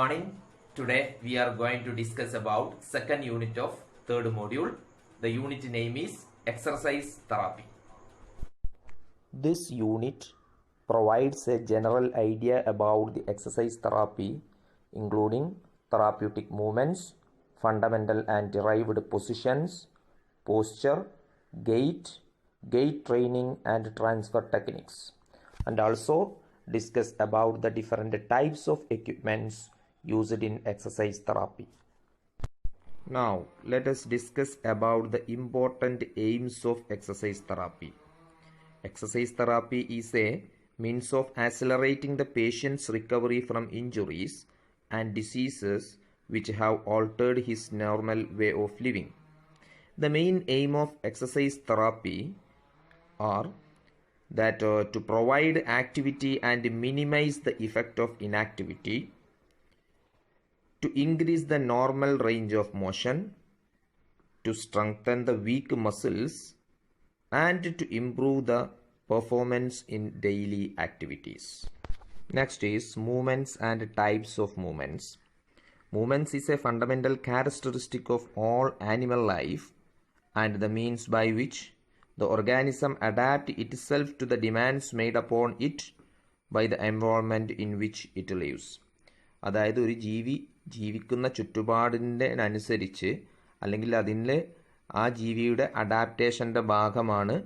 morning. Today we are going to discuss about second unit of third module. The unit name is exercise therapy. This unit provides a general idea about the exercise therapy, including therapeutic movements, fundamental and derived positions, posture, gait training and transfer techniques, and also discuss about the different types of equipments used in exercise therapy. Now let us discuss about the important aims of exercise therapy. Exercise therapy is a means of accelerating the patient's recovery from injuries and diseases which have altered his normal way of living. The main aim of exercise therapy are that to provide activity and minimize the effect of inactivity, to increase the normal range of motion, to strengthen the weak muscles, and to improve the performance in daily activities. Next is movements and types of movements. Movements is a fundamental characteristic of all animal life and the means by which the organism adapts itself to the demands made upon it by the environment in which it lives. അതായത് ഒരു ജീവി ജീവിക്കുന്ന ചുറ്റുപാടിൻ്റെ അനുസരിച്ച് അല്ലെങ്കിൽ അതിൻ്റെ ആ ജീവിയുടെ അഡാപ്റ്റേഷൻ്റെ ഭാഗമാണ്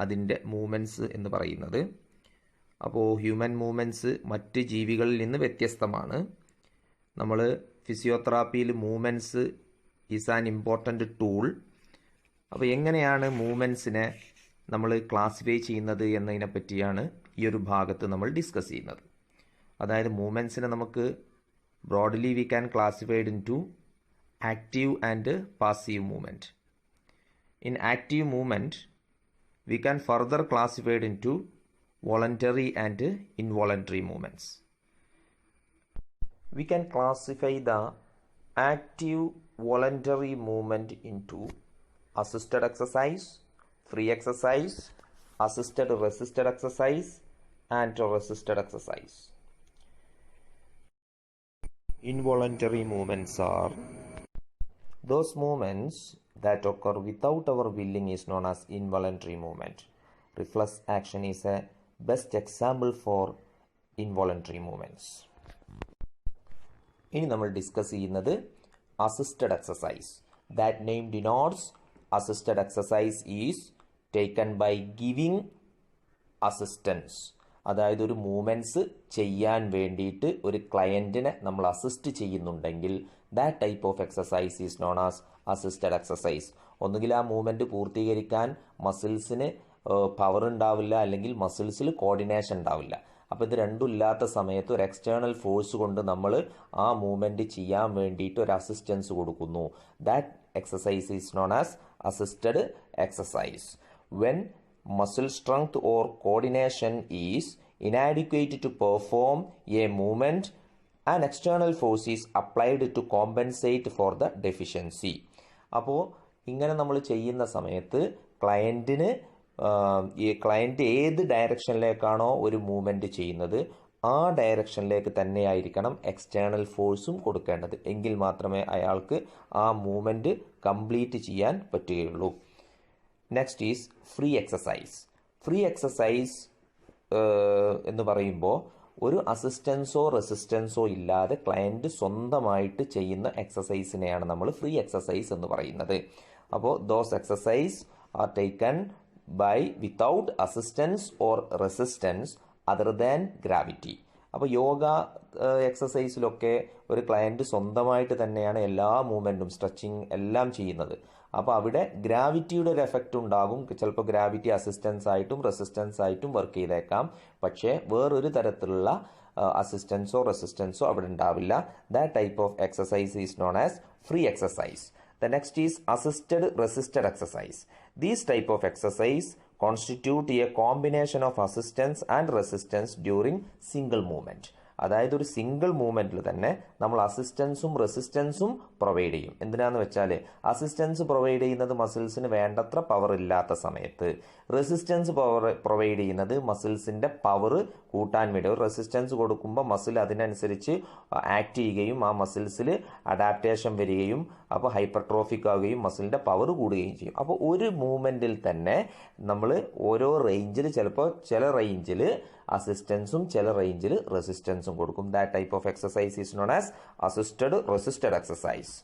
അതിൻ്റെ മൂവ്മെൻറ്റ്സ് എന്ന് പറയുന്നത്. അപ്പോൾ ഹ്യൂമൻ മൂവ്മെൻറ്റ്സ് മറ്റ് ജീവികളിൽ നിന്ന് വ്യത്യസ്തമാണ്. നമ്മൾ ഫിസിയോതെറാപ്പിയിൽ movements is an important tool. അപ്പോൾ എങ്ങനെയാണ് മൂവ്മെൻറ്റ്സിനെ നമ്മൾ ക്ലാസിഫൈ ചെയ്യുന്നത് എന്നതിനെ പറ്റിയാണ് ഈ ഒരു ഭാഗത്ത് നമ്മൾ ഡിസ്കസ് ചെയ്യുന്നത്. അതായത് മൂവ്മെൻറ്റ്സിനെ നമുക്ക് broadly we can classified into active and passive movement. In active movement we can further classify it into voluntary and involuntary movements. We can classify the active voluntary movement into assisted exercise, free exercise, assisted resisted exercise, and resisted exercise. Involuntary movements are those movements that occur without our willing is known as involuntary movement. Reflex action is a best example for involuntary movements. ഇനി നമ്മൾ discuss ചെയ്യുന്നത് assisted exercise. That name denotes assisted exercise is taken by giving assistance. അതായത് ഒരു movements ചെയ്യാൻ വേണ്ടിയിട്ട് ഒരു ക്ലയൻറ്റിനെ നമ്മൾ assist ചെയ്യുന്നുണ്ടെങ്കിൽ that type of exercise is known as assisted exercise. ഒന്നുകിൽ ആ മൂവ്മെൻറ്റ് പൂർത്തീകരിക്കാൻ മസിൽസിന് പവർ ഉണ്ടാവില്ല, അല്ലെങ്കിൽ മസിൽസിൽ കോർഡിനേഷൻ ഉണ്ടാവില്ല. അപ്പോൾ ഇത് രണ്ടും ഇല്ലാത്ത സമയത്ത് ഒരു എക്സ്റ്റേണൽ ഫോഴ്സ് കൊണ്ട് നമ്മൾ ആ മൂവ്മെൻറ്റ് ചെയ്യാൻ വേണ്ടിയിട്ട് ഒരു അസിസ്റ്റൻസ് കൊടുക്കുന്നു. That exercise is known as assisted exercise. When muscle strength or coordination is inadequate to perform a movement, an external force is applied to compensate for the deficiency. അപ്പോൾ ഇങ്ങനെ നമ്മൾ ചെയ്യുന്ന സമയത്ത് ക്ലയൻറ്റ് ഏത് ഡയറക്ഷനിലേക്കാണോ ഒരു മൂവ്മെൻറ്റ് ചെയ്യുന്നത് ആ ഡയറക്ഷനിലേക്ക് തന്നെയായിരിക്കണം എക്സ്റ്റേണൽ ഫോഴ്സും കൊടുക്കേണ്ടത്. എങ്കിൽ മാത്രമേ അയാൾക്ക് ആ മൂവ്മെൻറ്റ് കംപ്ലീറ്റ് ചെയ്യാൻ പറ്റുകയുള്ളൂ. Next is free exercise. Free exercise എന്ന് പറയുമ്പോൾ ഒരു അസിസ്റ്റൻസോ റെസിസ്റ്റൻസോ ഇല്ലാതെ ക്ലയൻറ്റ് സ്വന്തമായിട്ട് ചെയ്യുന്ന എക്സസൈസിനെയാണ് നമ്മൾ ഫ്രീ എക്സസൈസ് എന്ന് പറയുന്നത്. അപ്പോൾ those exercise are taken by without assistance or resistance other than gravity. അപ്പോൾ യോഗ എക്സസൈസിലൊക്കെ ഒരു ക്ലയൻറ്റ് സ്വന്തമായിട്ട് തന്നെയാണ് എല്ലാ മൂവ്മെൻറ്റും സ്ട്രെച്ചിങ് എല്ലാം ചെയ്യുന്നത്. അപ്പോൾ അവിടെ ഗ്രാവിറ്റിയുടെ ഒരു എഫക്റ്റ് ഉണ്ടാകും. ചിലപ്പോൾ ഗ്രാവിറ്റി അസിസ്റ്റൻസ് ആയിട്ടും റെസിസ്റ്റൻസ് ആയിട്ടും വർക്ക് ചെയ്തേക്കാം. പക്ഷേ വേറൊരു തരത്തിലുള്ള അസിസ്റ്റൻസോ റെസിസ്റ്റൻസോ അവിടെ ഉണ്ടാവില്ല. That type of exercise is known as free exercise. The next is assisted resisted exercise. These type of exercise constitute a combination of assistance and resistance during single movement. അതായത് ഒരു single മൂവ്മെന്റിൽ തന്നെ നമ്മൾ അസിസ്റ്റൻസും റെസിസ്റ്റൻസും പ്രൊവൈഡ് ചെയ്യും. എന്തിനാന്ന് വെച്ചാൽ assistance provide ചെയ്യുന്നത് മസിൽസിന് വേണ്ടത്ര പവർ ഇല്ലാത്ത സമയത്ത്, റെസിസ്റ്റൻസ് പ്രൊവൈഡ് ചെയ്യുന്നത് മസിൽസിന്റെ പവർ കൂട്ടാൻ വേണ്ടി. ഒരു റെസിസ്റ്റൻസ് കൊടുക്കുമ്പോൾ മസിൽ അതിനനുസരിച്ച് ആക്ട് ചെയ്യുകയും ആ മസിൽസിൽ അഡാപ്റ്റേഷൻ വരികയും അപ്പോൾ ഹൈപ്പർട്രോഫിക് ആവുകയും മസിലിന്റെ പവർ കൂടുകയും ചെയ്യും. അപ്പോൾ ഒരു മൂവ്മെന്റിൽ തന്നെ നമ്മൾ ഓരോ റേഞ്ചിൽ ചിലപ്പോൾ ചില റേഞ്ചിൽ അസിസ്റ്റൻസും ചില റേഞ്ചിൽ റെസിസ്റ്റൻസും കൊടുക്കും. That type of exercise is known as assisted resisted exercise.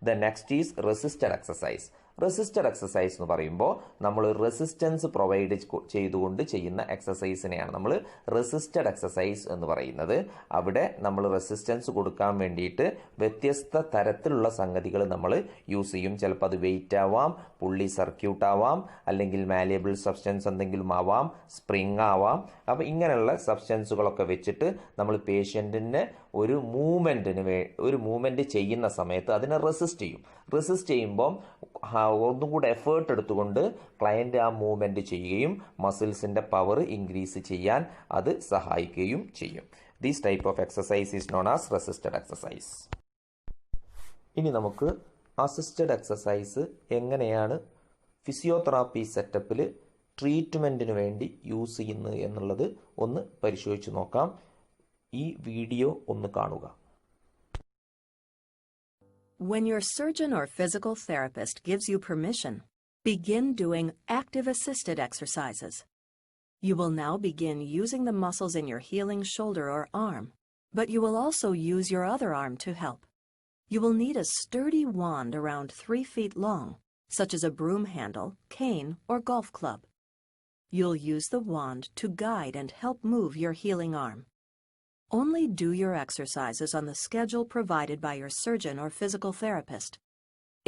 The next is resisted exercise. Resisted exercise എന്ന് പറയുമ്പോൾ നമ്മൾ റെസിസ്റ്റൻസ് പ്രൊവൈഡ് ചെയ്തുകൊണ്ട് ചെയ്യുന്ന എക്സസൈസിനെയാണ് നമ്മൾ റെസിസ്റ്റഡ് എക്സസൈസ് എന്ന് പറയുന്നത്. അവിടെ നമ്മൾ റെസിസ്റ്റൻസ് കൊടുക്കാൻ വേണ്ടിയിട്ട് വ്യത്യസ്ത തരത്തിലുള്ള സംഗതികൾ നമ്മൾ യൂസ് ചെയ്യും. ചിലപ്പോൾ അത് വെയിറ്റ് ആവാം, പുള്ളി സർക്യൂട്ട് ആവാം, അല്ലെങ്കിൽ മാലിയബിൾ സബ്സ്റ്റൻസ് എന്തെങ്കിലും ആവാം, സ്പ്രിങ് ആവാം. അപ്പോൾ ഇങ്ങനെയുള്ള സബ്സ്റ്റൻസുകളൊക്കെ വെച്ചിട്ട് നമ്മൾ പേഷ്യൻറ്റിന് ഒരു മൂവ്മെൻറ്റ് ചെയ്യുന്ന സമയത്ത് അതിനെ റെസിസ്റ്റ് ചെയ്യും. റെസിസ്റ്റ് ചെയ്യുമ്പോൾ ഒന്നും കൂടെ എഫേർട്ട് എടുത്തുകൊണ്ട് ക്ലയൻറ്റ് ആ മൂവ്മെൻറ്റ് ചെയ്യുകയും മസിൽസിൻ്റെ പവർ ഇൻക്രീസ് ചെയ്യാൻ അത് സഹായിക്കുകയും ചെയ്യും. These type of exercise is known as resisted exercise. ഇനി നമുക്ക് അസിസ്റ്റഡ് എക്സസൈസ് എങ്ങനെയാണ് ഫിസിയോതെറാപ്പി സെറ്റപ്പിൽ ട്രീറ്റ്മെൻറ്റിന് വേണ്ടി യൂസ് ചെയ്യുന്നത് എന്നുള്ളത് ഒന്ന് പരിശോധിച്ച് നോക്കാം. ഈ വീഡിയോ ഒന്ന് കാണുക. When your surgeon or physical therapist gives you permission, begin doing active assisted exercises. You will now begin using the muscles in your healing shoulder or arm, but you will also use your other arm to help. You will need a sturdy wand around 3 feet long, such as a broom handle, cane, or golf club. You'll use the wand to guide and help move your healing arm. Only do your exercises on the schedule provided by your surgeon or physical therapist.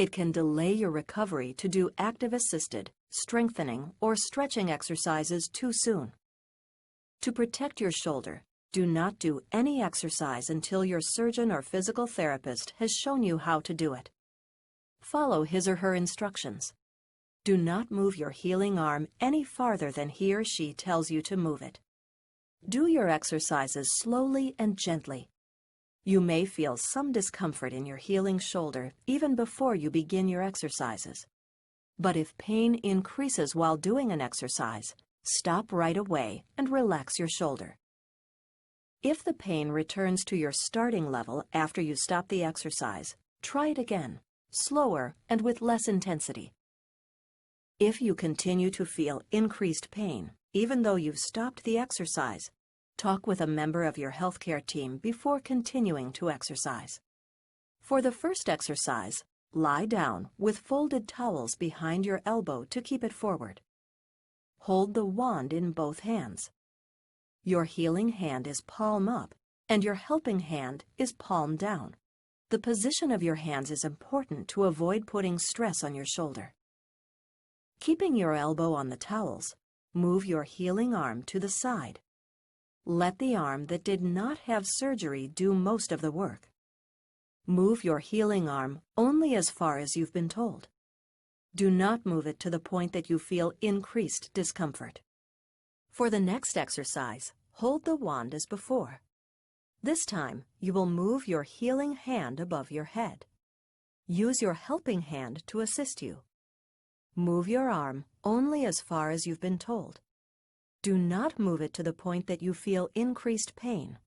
It can delay your recovery to do active assisted, strengthening, or stretching exercises too soon. To protect your shoulder, do not do any exercise until your surgeon or physical therapist has shown you how to do it. Follow his or her instructions. Do not move your healing arm any farther than he or she tells you to move it. Do your exercises slowly and gently. You may feel some discomfort in your healing shoulder even before you begin your exercises. But if pain increases while doing an exercise, stop right away and relax your shoulder. If the pain returns to your starting level after you stop the exercise, try it again, slower and with less intensity. If you continue to feel increased pain, even though you've stopped the exercise, talk with a member of your healthcare team before continuing to exercise. For the first exercise, lie down with folded towels behind your elbow to keep it forward. Hold the wand in both hands. Your healing hand is palm up and your helping hand is palm down. The position of your hands is important to avoid putting stress on your shoulder. Keeping your elbow on the towels, move your healing arm to the side. Let the arm that did not have surgery do most of the work. Move your healing arm only as far as you've been told. Do not move it to the point that you feel increased discomfort. For the next exercise, hold the wand as before. This time, you will move your healing hand above your head. Use your helping hand to assist you. Move your arm only as far as you've been told. Do not move it to the point that you feel increased pain.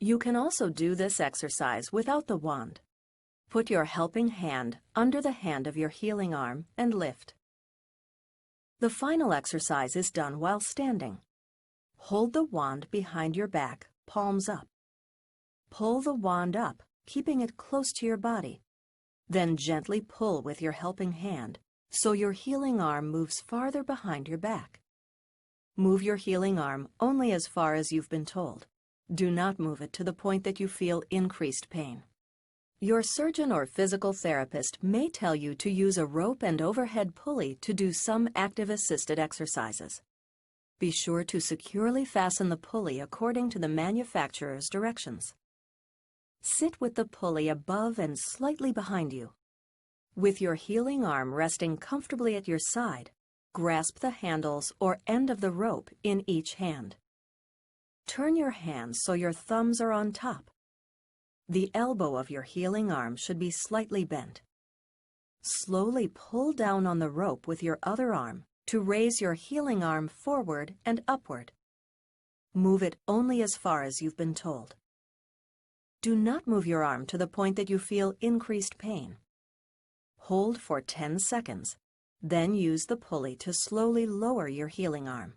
You can also do this exercise without the wand. Put your helping hand under the hand of your healing arm and lift. The final exercise is done while standing. Hold the wand behind your back, palms up. Pull the wand up, keeping it close to your body. Then gently pull with your helping hand, so your healing arm moves farther behind your back. Move your healing arm only as far as you've been told. Do not move it to the point that you feel increased pain. Your surgeon or physical therapist may tell you to use a rope and overhead pulley to do some active assisted exercises. Be sure to securely fasten the pulley according to the manufacturer's directions. Sit with the pulley above and slightly behind you. With your healing arm resting comfortably at your side, grasp the handles or end of the rope in each hand. turn your hands so your thumbs are on top. The elbow of your healing arm should be slightly bent. Slowly pull down on the rope with your other arm to raise your healing arm forward and upward. Move it only as far as you've been told. Do not move your arm to the point that you feel increased pain. Hold for 10 seconds, then use the pulley to slowly lower your healing arm.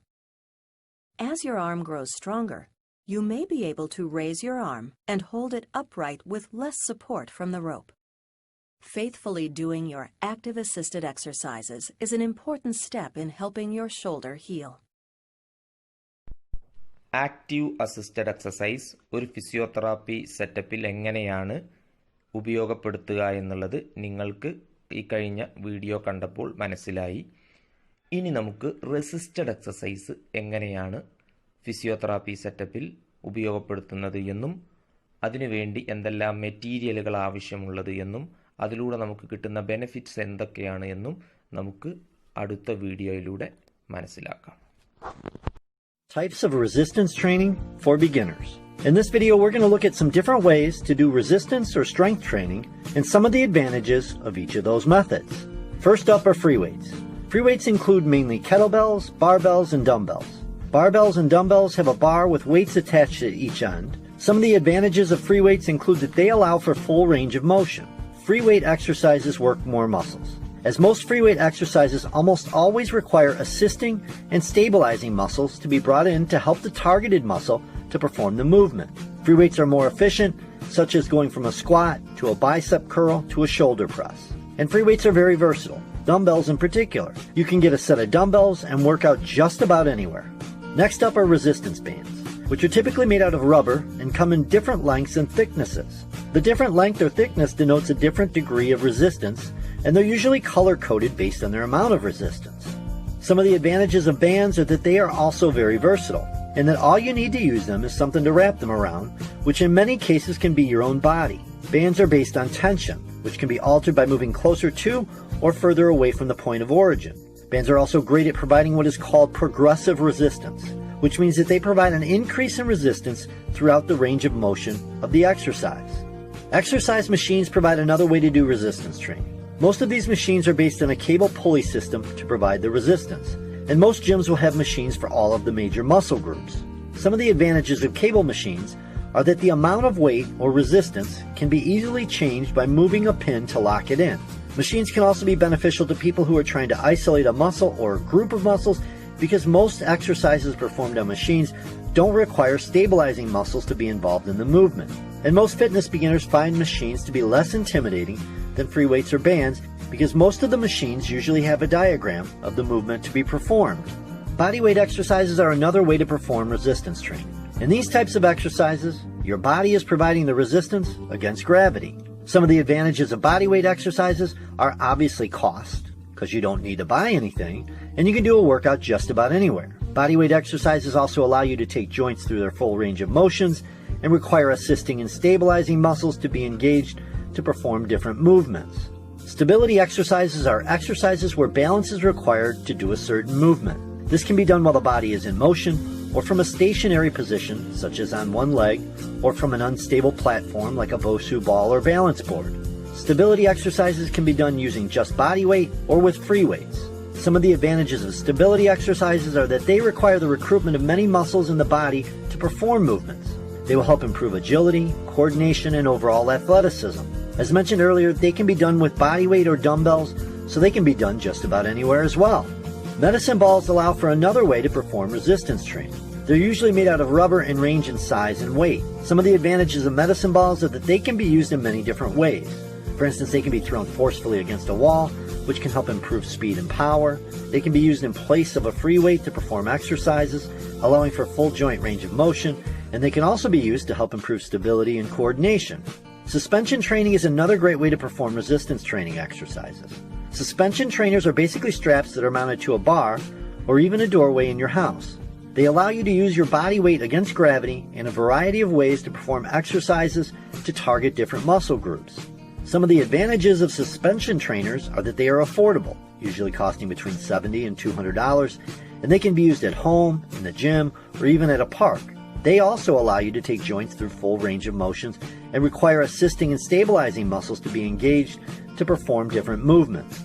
As your arm grows stronger, you may be able to raise your arm and hold it upright with less support from the rope. Faithfully doing your active assisted exercises is an important step in helping your shoulder heal. Active assisted exercise ഒരു physiotherapy സെറ്റപ്പിൽ എങ്ങനെയാണ് ഉപയോഗപ്പെടുത്തുക എന്നുള്ളത് നിങ്ങൾക്ക് ഈ കഴിഞ്ഞ video കണ്ടപ്പോൾ മനസ്സിലായി. ഇനി നമുക്ക് റെസിസ്റ്റഡ് എക്സസൈസ് എങ്ങനെയാണ് ഫിസിയോതെറാപ്പി സെറ്റപ്പിൽ ഉപയോഗപ്പെടുത്തുന്നത് എന്നും അതിനുവേണ്ടി എന്തെല്ലാം മെറ്റീരിയലുകൾ ആവശ്യമുള്ളത് എന്നും അതിലൂടെ നമുക്ക് കിട്ടുന്ന ബെനിഫിറ്റ്സ് എന്തൊക്കെയാണ് എന്നും നമുക്ക് അടുത്ത വീഡിയോയിലൂടെ മനസ്സിലാക്കാം. Types of resistance training for beginners. In this video, we're going to look at some different ways to do resistance or strength training and some of the advantages of each of those methods. First up are free weights. Free weights include mainly kettlebells, barbells, and dumbbells. Barbells and dumbbells have a bar with weights attached at each end. Some of the advantages of free weights include that they allow for full range of motion. Free weight exercises work more muscles. As most free weight exercises almost always require assisting and stabilizing muscles to be brought in to help the targeted muscle to perform the movement. Free weights are more efficient, such as going from a squat to a bicep curl to a shoulder press. And free weights are very versatile, dumbbells in particular. You can get a set of dumbbells and work out just about anywhere. Next up are resistance bands, which are typically made out of rubber and come in different lengths and thicknesses. The different length or thickness denotes a different degree of resistance, and they're usually color-coded based on their amount of resistance. Some of the advantages of bands are that they are also very versatile, and that all you need to use them is something to wrap them around, which in many cases can be your own body. Bands are based on tension, which can be altered by moving closer to or further away from the point of origin. Bands are also great at providing what is called progressive resistance, which means that they provide an increase in resistance throughout the range of motion of the exercise. Exercise machines provide another way to do resistance training. Most of these machines are based on a cable pulley system to provide the resistance, and most gyms will have machines for all of the major muscle groups. Some of the advantages of cable machines are that the amount of weight or resistance can be easily changed by moving a pin to lock it in. Machines can also be beneficial to people who are trying to isolate a muscle or a group of muscles because most exercises performed on machines don't require stabilizing muscles to be involved in the movement. And most fitness beginners find machines to be less intimidating than free weights or bands because most of the machines usually have a diagram of the movement to be performed. Bodyweight exercises are another way to perform resistance training. In these types of exercises, your body is providing the resistance against gravity. Some of the advantages of bodyweight exercises are obviously cost, because you don't need to buy anything, and you can do a workout just about anywhere. Bodyweight exercises also allow you to take joints through their full range of motions and require assisting and stabilizing muscles to be engaged to perform different movements. Stability exercises are exercises where balance is required to do a certain movement. This can be done while the body is in motion, or from a stationary position, such as on one leg, or from an unstable platform like a Bosu ball or balance board. Stability exercises can be done using just body weight or with free weights. Some of the advantages of stability exercises are that they require the recruitment of many muscles in the body to perform movements. They will help improve agility, coordination, and overall athleticism. As mentioned earlier, they can be done with body weight or dumbbells, so they can be done just about anywhere as well. Medicine balls allow for another way to perform resistance training. They're usually made out of rubber and range in size and weight. Some of the advantages of medicine balls are that they can be used in many different ways. For instance, they can be thrown forcefully against a wall, which can help improve speed and power. They can be used in place of a free weight to perform exercises, allowing for full joint range of motion, and they can also be used to help improve stability and coordination. Suspension training is another great way to perform resistance training exercises. Suspension trainers are basically straps that are mounted to a bar or even a doorway in your house. They allow you to use your body weight against gravity in a variety of ways to perform exercises to target different muscle groups. Some of the advantages of suspension trainers are that they are affordable, usually costing between $70 and $200, and they can be used at home, in the gym, or even at a park. They also allow you to take joints through full range of motions and require assisting and stabilizing muscles to be engaged to perform different movements.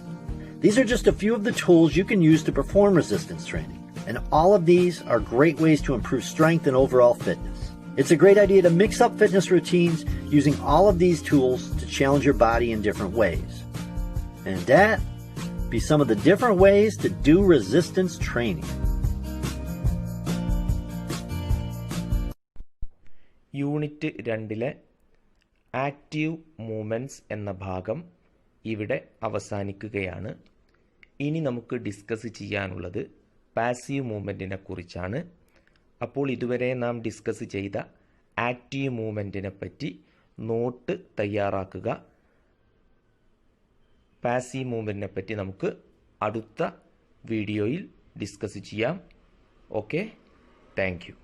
These are just a few of the tools you can use to perform resistance training, and all of these are great ways to improve strength and overall fitness. It's a great idea to mix up fitness routines using all of these tools to challenge your body in different ways. And that be some of the different ways to do resistance training. Unit 2 active movements എന്ന ഭാഗം ഇവിടെ അവസാനിക്കുകയാണ്. ഇനി നമുക്ക് discuss ചെയ്യാനുള്ളത് passive മൂവ്മെൻറ്റിനെ കുറിച്ചാണ്. അപ്പോൾ ഇതുവരെ നാം ഡിസ്കസ് ചെയ്ത ആക്റ്റീവ് മൂവ്മെൻറ്റിനെ പറ്റി നോട്ട് തയ്യാറാക്കുക. പാസീവ് മൂവ്മെൻറ്റിനെ പറ്റി നമുക്ക് അടുത്ത വീഡിയോയിൽ ഡിസ്കസ് ചെയ്യാം. Okay, thank you.